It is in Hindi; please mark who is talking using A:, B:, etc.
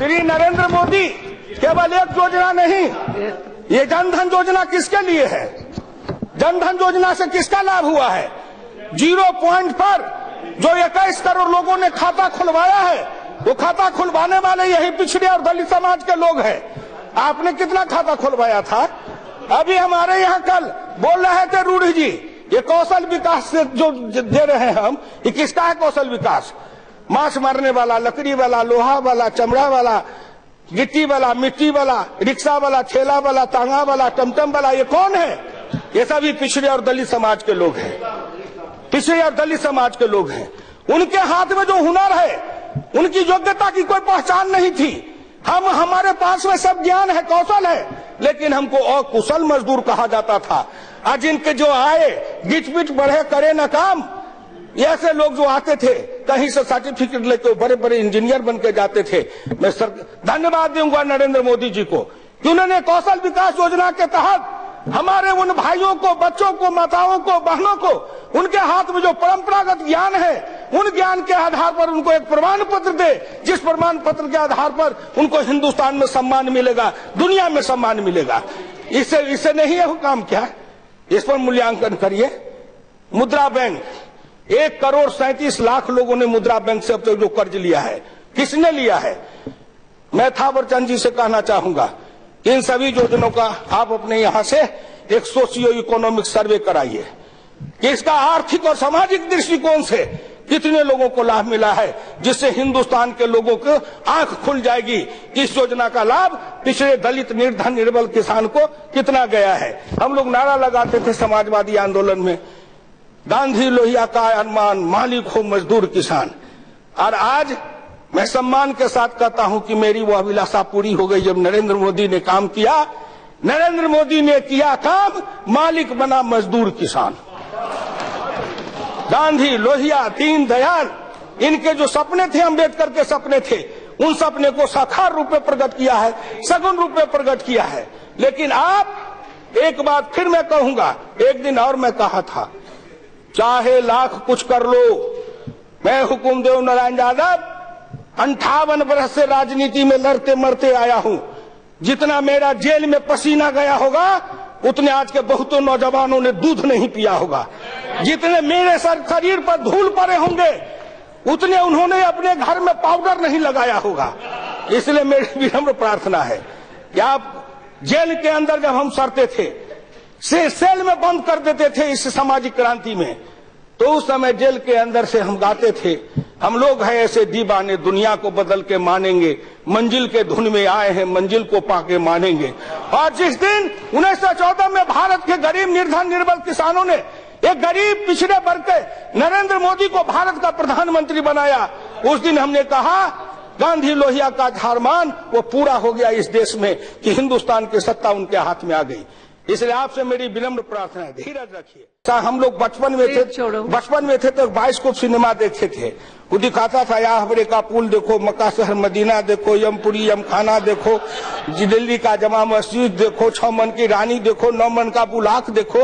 A: श्री नरेंद्र मोदी केवल एक योजना नहीं, ये जनधन योजना किसके लिए है? जनधन योजना से किसका लाभ हुआ है? 0 पॉइंट पर जो 21 करोड़ लोगों ने खाता खुलवाया है, वो खाता खुलवाने वाले यही पिछड़े और दलित समाज के लोग हैं। आपने कितना खाता खुलवाया था? अभी हमारे यहाँ कल बोल रहे थे रूढ़ी जी, ये कौशल विकास से जो दे रहे हैं हम, ये किसका है कौशल विकास? मांस मारने वाला, लकड़ी वाला, लोहा वाला, चमड़ा वाला, गिट्टी वाला, मिट्टी वाला, रिक्शा वाला, ठेला वाला, तांगा वाला, टमटम वाला, ये कौन है? ये सभी पिछड़े और दलित समाज के लोग हैं। पिछड़े और दलित समाज के लोग हैं। उनके हाथ में जो हुनर है, उनकी योग्यता की कोई पहचान नहीं थी। हमारे पास में सब ज्ञान है, कौशल है, लेकिन हमको अकुशल मजदूर कहा जाता था। आज इनके जो आए, गिच पिट बढ़े करे न काम, ऐसे लोग जो आते थे कहीं से सर्टिफिकेट लेके बड़े बड़े इंजीनियर बन के जाते थे। मैं धन्यवाद दूंगा नरेंद्र मोदी जी को कि उन्होंने कौशल विकास योजना के तहत हमारे उन भाइयों को, बच्चों को, माताओं को, बहनों को, उनके हाथ में जो परंपरागत ज्ञान है, उन ज्ञान के आधार पर उनको एक प्रमाण पत्र दे, जिस प्रमाण पत्र के आधार पर उनको हिंदुस्तान में सम्मान मिलेगा, दुनिया में सम्मान मिलेगा। इससे नहीं है काम क्या? इस पर मूल्यांकन करिए। मुद्रा बैंक, 1,37,00,000 लोगों ने मुद्रा बैंक से अब तक जो कर्ज लिया है, किसने लिया है? मैं थावर चंद जी से कहना चाहूंगा, इन सभी योजनाओं का आप अपने यहां से एक सोशियो इकोनॉमिक सर्वे कराइए कि इसका आर्थिक और सामाजिक दृष्टिकोण से कितने लोगों को लाभ मिला है, जिससे हिंदुस्तान के लोगों को आंख खुल जाएगी कि इस योजना का लाभ पिछड़े दलित, निर्धन, निर्बल किसान को कितना गया है। हम लोग नारा लगाते थे समाजवादी आंदोलन में, गांधी लोहिया का अरमान, मालिक हो मजदूर किसान। और आज मैं सम्मान के साथ कहता हूं कि मेरी वो अभिलाषा पूरी हो गई जब नरेंद्र मोदी ने काम किया। नरेंद्र मोदी ने किया काम, मालिक बना मजदूर किसान। गांधी, लोहिया, दीनदयाल, इनके जो सपने थे, अम्बेडकर के सपने थे, उन सपने को साकार रूप में प्रकट किया है, सगुन रूप में प्रकट किया है। लेकिन आप, एक बात फिर मैं कहूंगा, एक दिन और मैं कहा था, चाहे लाख कुछ कर लो, मैं हुकुमदेव नारायण यादव 58 वर्ष से राजनीति में लड़ते मरते आया हूं। जितना मेरा जेल में पसीना गया होगा, उतने आज के बहुतों नौजवानों ने दूध नहीं पिया होगा। जितने मेरे शरीर पर धूल पड़े होंगे, उतने उन्होंने अपने घर में पाउडर नहीं लगाया होगा। इसलिए मेरी विनम्र प्रार्थना है कि आप जेल के अंदर जब हम सड़ते थे, सेल में बंद कर देते थे इस सामाजिक क्रांति में, तो उस समय जेल के अंदर से हम गाते थे, हम लोग हैं ऐसे दीवाने, दुनिया को बदल के मानेंगे, मंजिल के धुन में आए हैं, मंजिल को पाके मानेंगे। और जिस दिन 1914 में भारत के गरीब, निर्धन, निर्बल किसानों ने एक गरीब पिछड़े वर्ग के नरेंद्र मोदी को भारत का प्रधानमंत्री बनाया, उस दिन हमने कहा गांधी लोहिया का अरमान वो पूरा हो गया इस देश में कि हिंदुस्तान की सत्ता उनके हाथ में आ गई। इसलिए आपसे मेरी विनम्र प्रार्थना है, धीरज रखिए। हम लोग बचपन में थे तो बाइस्कोप सिनेमा देखते थे, वो दिखाता था याहवरे का पुल देखो, मक्का शहर मदीना देखो, यमपुरी यमखाना देखो, दिल्ली का जमा मस्जिद देखो, 6 मन की रानी देखो, 9 मन का बुलाक देखो।